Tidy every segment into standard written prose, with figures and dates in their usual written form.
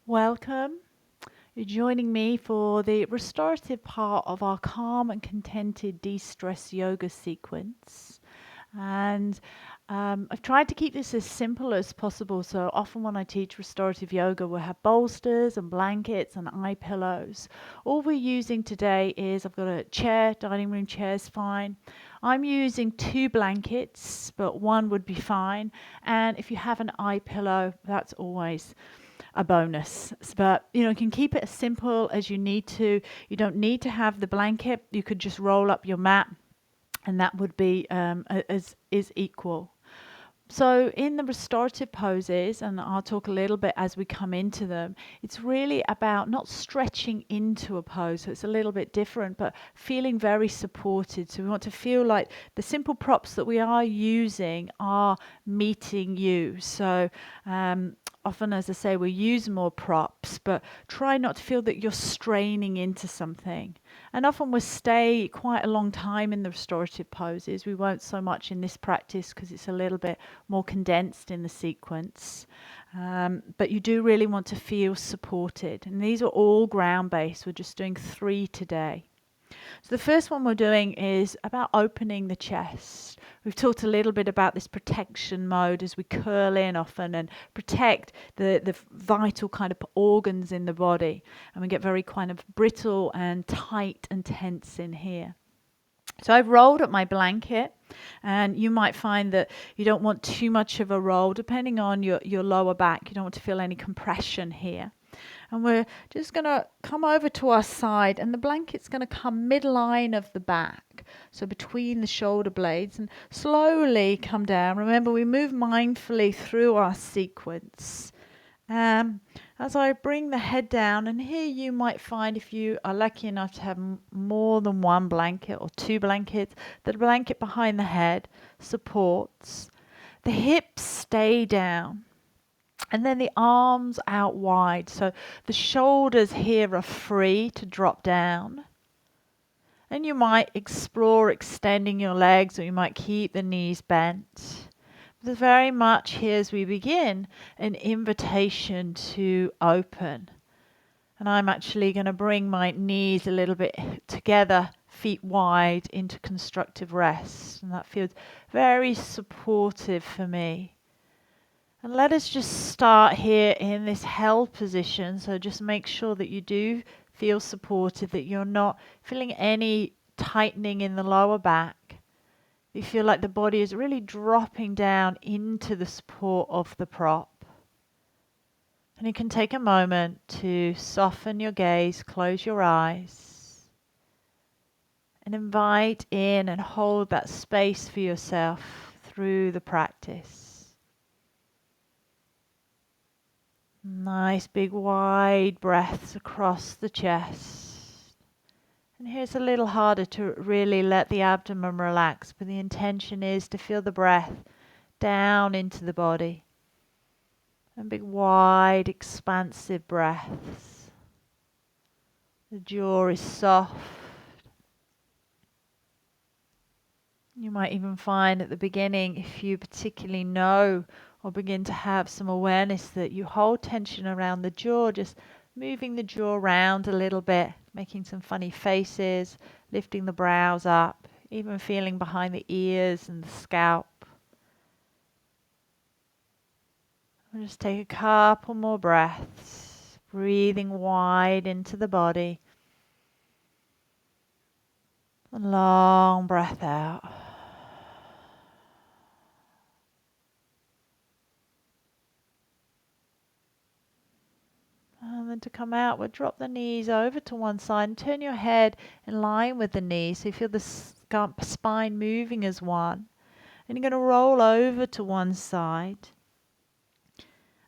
Welcome. You're joining me for the restorative part of our calm and contented de-stress yoga sequence. And I've tried to keep this as simple as possible. So often when I teach restorative yoga, we'll have bolsters and blankets and eye pillows. All we're using today is I've got a chair, dining room chair is fine. I'm using 2 blankets, but one would be fine. And if you have an eye pillow, that's always a bonus. But you can keep it as simple as you need to. You don't need to have the blanket. You could just roll up your mat, and that would be as is equal. So in the restorative poses, and I'll talk a little bit as we come into them, it's really about not stretching into a pose. So it's a little bit different, but feeling very supported. So we want to feel like the simple props that we are using are meeting you. So often, as I say, we use more props, but try not to feel that you're straining into something. And often we'll stay quite a long time in the restorative poses. We won't so much in this practice because it's a little bit more condensed in the sequence. But you do really want to feel supported. And these are all ground based. We're just doing 3 today. So the first one we're doing is about opening the chest. We've talked a little bit about this protection mode as we curl in often and protect the vital kind of organs in the body. And we get very kind of brittle and tight and tense in here. So I've rolled up my blanket, and you might find that you don't want too much of a roll depending on your lower back. You don't want to feel any compression here. And we're just going to come over to our side, and the blanket's going to come midline of the back, so between the shoulder blades, and slowly come down. Remember, we move mindfully through our sequence. As I bring the head down, and here you might find, if you are lucky enough to have more than 1 blanket or 2 blankets, that the blanket behind the head supports. The hips stay down. And then the arms out wide. So the shoulders here are free to drop down. And you might explore extending your legs, or you might keep the knees bent. There's very much here as we begin an invitation to open. And I'm actually going to bring my knees a little bit together, feet wide, into constructive rest. And that feels very supportive for me. And let us just start here in this held position. So just make sure that you do feel supported, that you're not feeling any tightening in the lower back. You feel like the body is really dropping down into the support of the prop. And you can take a moment to soften your gaze, close your eyes, and invite in and hold that space for yourself through the practice. Nice big wide breaths across the chest. And here's a little harder to really let the abdomen relax, but the intention is to feel the breath down into the body. And big wide expansive breaths. The jaw is soft. You might even find at the beginning, if you particularly know or begin to have some awareness, that you hold tension around the jaw, just moving the jaw around a little bit, making some funny faces, lifting the brows up, even feeling behind the ears and the scalp. We'll just take a couple more breaths, breathing wide into the body. A long breath out. And then to come out, we'll drop the knees over to one side and turn your head in line with the knees. So you feel the spine moving as one. And you're going to roll over to one side.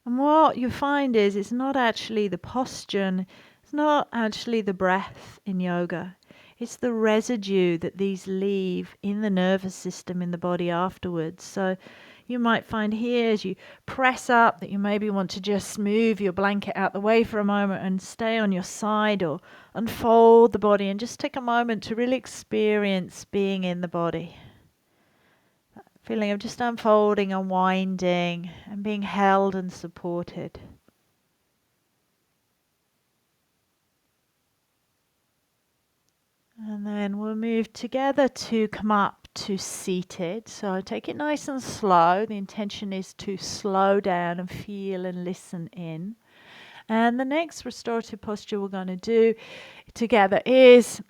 And what you find is it's not actually the posture, it's not actually the breath in yoga. It's the residue that these leave in the nervous system in the body afterwards. So you might find here as you press up that you maybe want to just move your blanket out the way for a moment and stay on your side, or unfold the body and just take a moment to really experience being in the body. That feeling of just unfolding, unwinding, and being held and supported. And then we'll move together to come up to seated. So take it nice and slow. The intention is to slow down and feel and listen in. And the next restorative posture we're going to do together is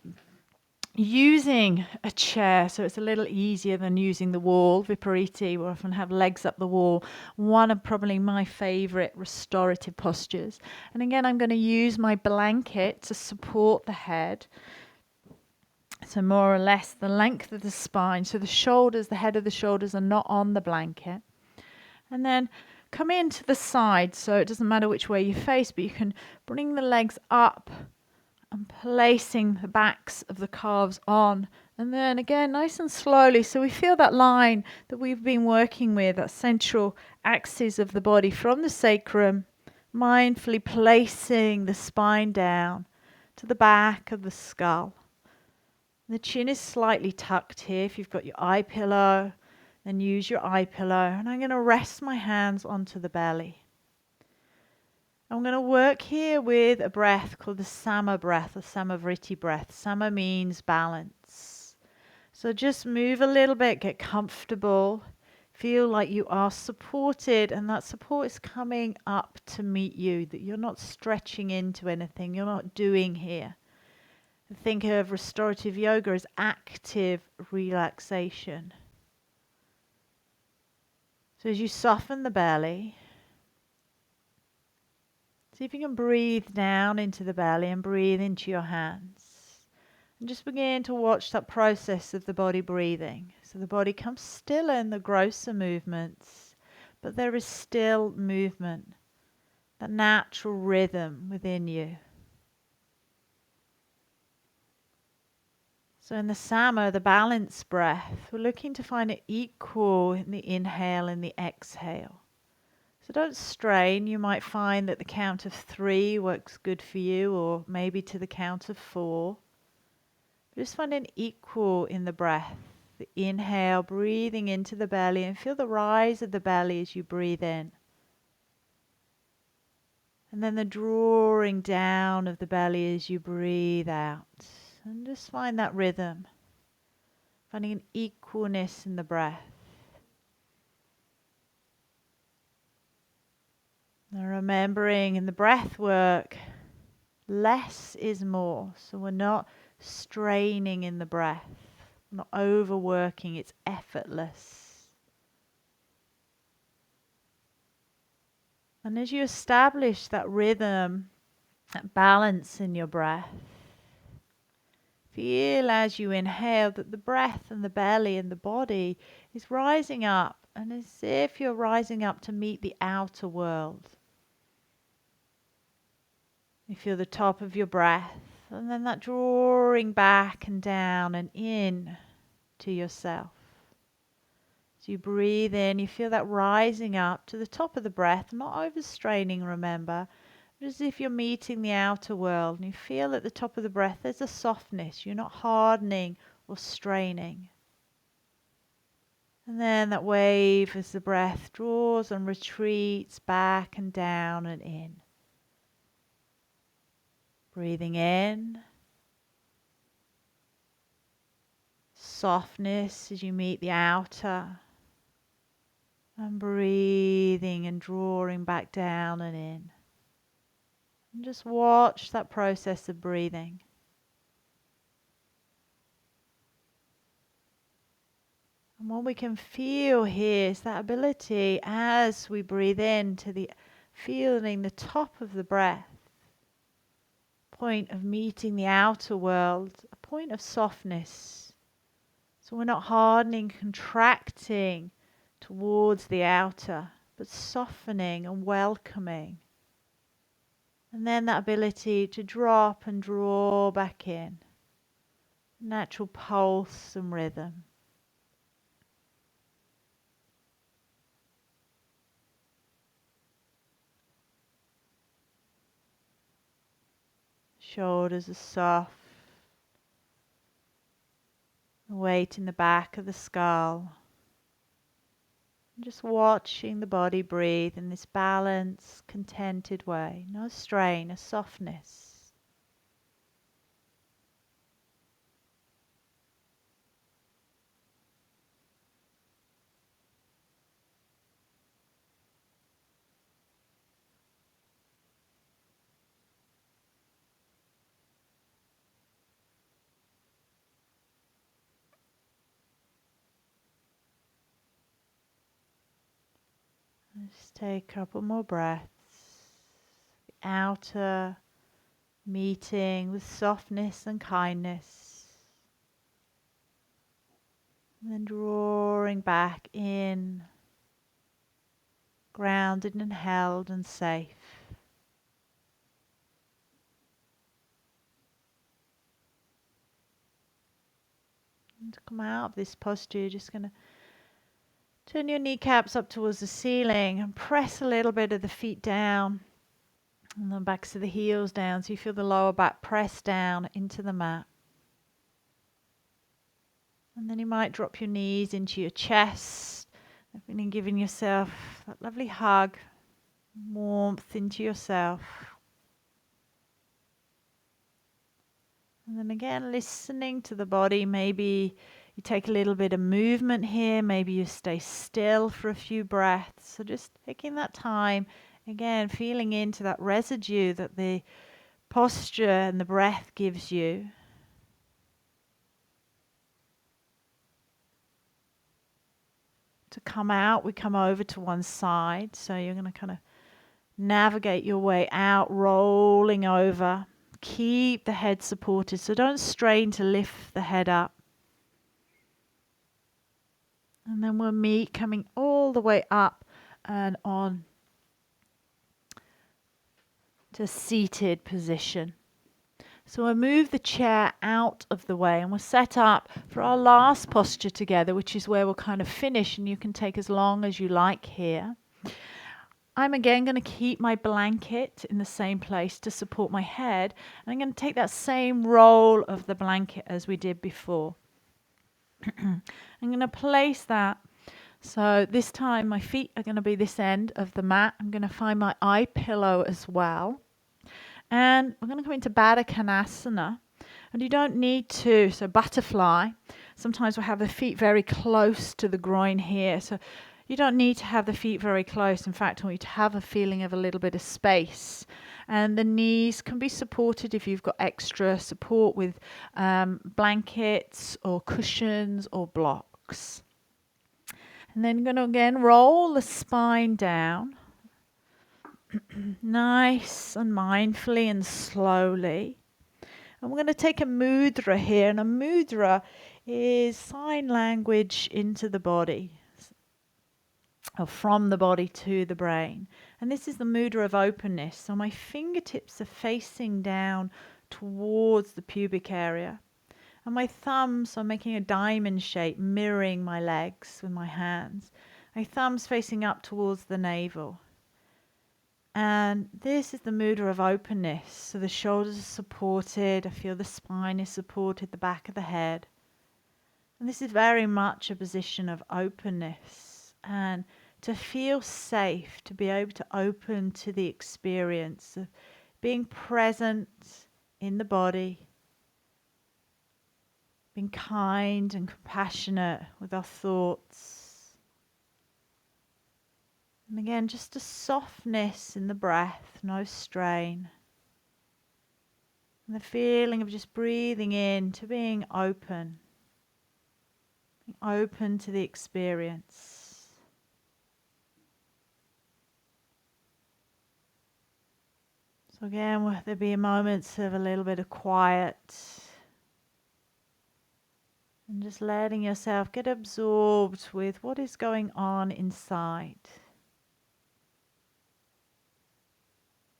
using a chair. So it's a little easier than using the wall. Vipariti, we often have legs up the wall. One of probably my favorite restorative postures. And again, I'm going to use my blanket to support the head. So more or less the length of the spine. So the shoulders, the head of the shoulders are not on the blanket. And then come into the side. So it doesn't matter which way you face, but you can bring the legs up and placing the backs of the calves on. And then again, nice and slowly. So we feel that line that we've been working with, that central axis of the body from the sacrum, mindfully placing the spine down to the back of the skull. The chin is slightly tucked here. If you've got your eye pillow, then use your eye pillow. And I'm going to rest my hands onto the belly. I'm going to work here with a breath called the Sama breath, or Samavriti breath. Sama means balance. So just move a little bit, get comfortable. Feel like you are supported, and that support is coming up to meet you, that you're not stretching into anything, you're not doing here. Think of restorative yoga as active relaxation. So as you soften the belly, see if you can breathe down into the belly and breathe into your hands. And just begin to watch that process of the body breathing. So the body comes still in the grosser movements, but there is still movement, that natural rhythm within you. So in the Sama, the balance breath, we're looking to find it equal in the inhale and the exhale. So don't strain. You might find that the count of 3 works good for you, or maybe to the count of 4. Just find it equal in the breath. The inhale, breathing into the belly, and feel the rise of the belly as you breathe in. And then the drawing down of the belly as you breathe out. And just find that rhythm. Finding an equalness in the breath. Now remembering in the breath work, less is more. So we're not straining in the breath, not overworking, it's effortless. And as you establish that rhythm, that balance in your breath, feel as you inhale that the breath and the belly and the body is rising up, and as if you're rising up to meet the outer world. You feel the top of your breath, and then that drawing back and down and in to yourself. As you breathe in, you feel that rising up to the top of the breath, not overstraining, remember, but as if you're meeting the outer world, and you feel at the top of the breath there's a softness. You're not hardening or straining. And then that wave as the breath draws and retreats back and down and in. Breathing in. Softness as you meet the outer. And breathing and drawing back down and in. And just watch that process of breathing. And what we can feel here is that ability as we breathe in to the feeling the top of the breath. Point of meeting the outer world, a point of softness. So we're not hardening, contracting towards the outer, but softening and welcoming. And then that ability to drop and draw back in. Natural pulse and rhythm. Shoulders are soft. The weight in the back of the skull. And just watching the body breathe in this balanced, contented way. No strain, a softness. Just take a couple more breaths. Outer meeting with softness and kindness. And then drawing back in, grounded and held and safe. And to come out of this posture, you're just going to turn your kneecaps up towards the ceiling and press a little bit of the feet down and the backs of the heels down so you feel the lower back press down into the mat. And then you might drop your knees into your chest and giving yourself that lovely hug, warmth into yourself. And then again, listening to the body. Maybe you take a little bit of movement here. Maybe you stay still for a few breaths. So just taking that time, again, feeling into that residue that the posture and the breath gives you. To come out, we come over to one side. So you're going to kind of navigate your way out, rolling over. Keep the head supported. So don't strain to lift the head up. And then we'll meet coming all the way up and on to seated position. So we'll move the chair out of the way and we'll set up for our last posture together, which is where we'll kind of finish, and you can take as long as you like here. I'm again going to keep my blanket in the same place to support my head, and I'm going to take that same roll of the blanket as we did before. I'm going to place that. So this time my feet are going to be this end of the mat. I'm going to find my eye pillow as well. And we're going to come into Baddha Konasana. And you don't need to, so butterfly. Sometimes we'll have the feet very close to the groin here. So you don't need to have the feet very close. In fact, I want you to have a feeling of a little bit of space. And the knees can be supported if you've got extra support with blankets or cushions or blocks. And then you're going to again roll the spine down. Nice and mindfully and slowly. And we're going to take a mudra here. And a mudra is sign language into the body, or from the body to the brain. And this is the mudra of openness. So my fingertips are facing down towards the pubic area. And my thumbs are making a diamond shape, mirroring my legs with my hands. My thumbs facing up towards the navel. And this is the mudra of openness. So the shoulders are supported. I feel the spine is supported, the back of the head. And this is very much a position of openness. And to feel safe, to be able to open to the experience of being present in the body, being kind and compassionate with our thoughts. And again, just a softness in the breath, no strain. And the feeling of just breathing in to being open to the experience. So again, will there be moments of a little bit of quiet. And just letting yourself get absorbed with what is going on inside.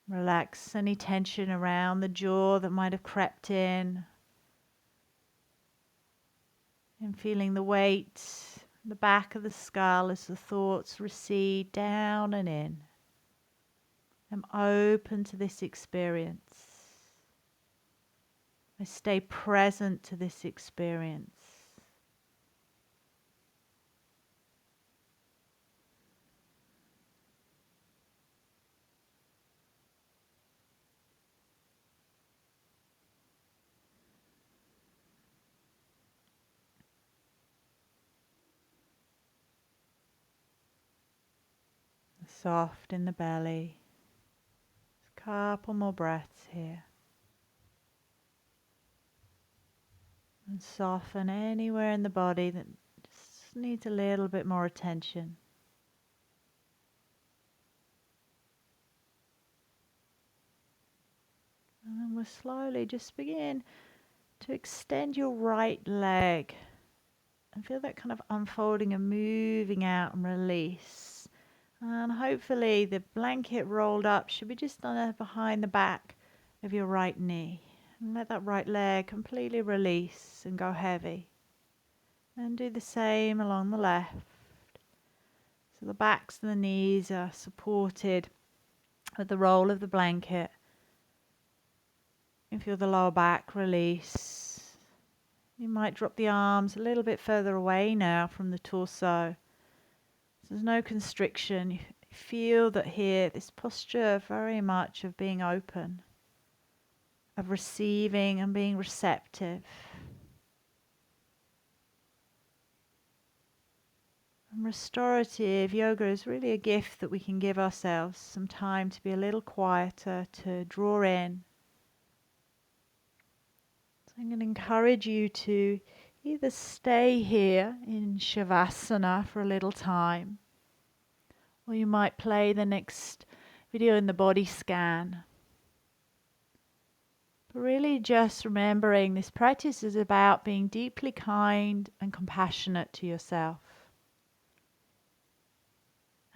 Relax any tension around the jaw that might have crept in. And feeling the weight, the back of the skull as the thoughts recede down and in. I'm open to this experience. I stay present to this experience. Soft in the belly. Just a couple more breaths here. And soften anywhere in the body that just needs a little bit more attention. to slowly just begin to extend your right leg and feel that kind of unfolding and moving out and release. And hopefully the blanket rolled up should be just behind the back of your right knee. And let that right leg completely release and go heavy. And do the same along the left. So the backs and the knees are supported with the roll of the blanket. You feel the lower back release. You might drop the arms a little bit further away now from the torso. So there's no constriction. You feel that here, this posture very much of being open, of receiving and being receptive. And restorative yoga is really a gift that we can give ourselves some time to be a little quieter, to draw in. So I'm going to encourage you to either stay here in Shavasana for a little time, or you might play the next video in the body scan. But really just remembering this practice is about being deeply kind and compassionate to yourself.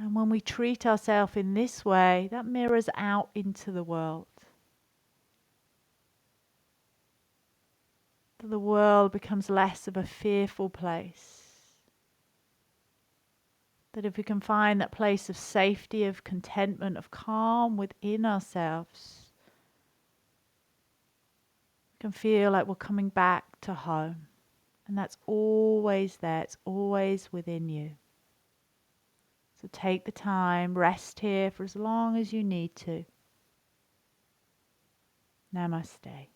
And when we treat ourselves in this way, that mirrors out into the world. That the world becomes less of a fearful place. That if we can find that place of safety, of contentment, of calm within ourselves, we can feel like we're coming back to home. And that's always there, it's always within you. So take the time, rest here for as long as you need to. Namaste.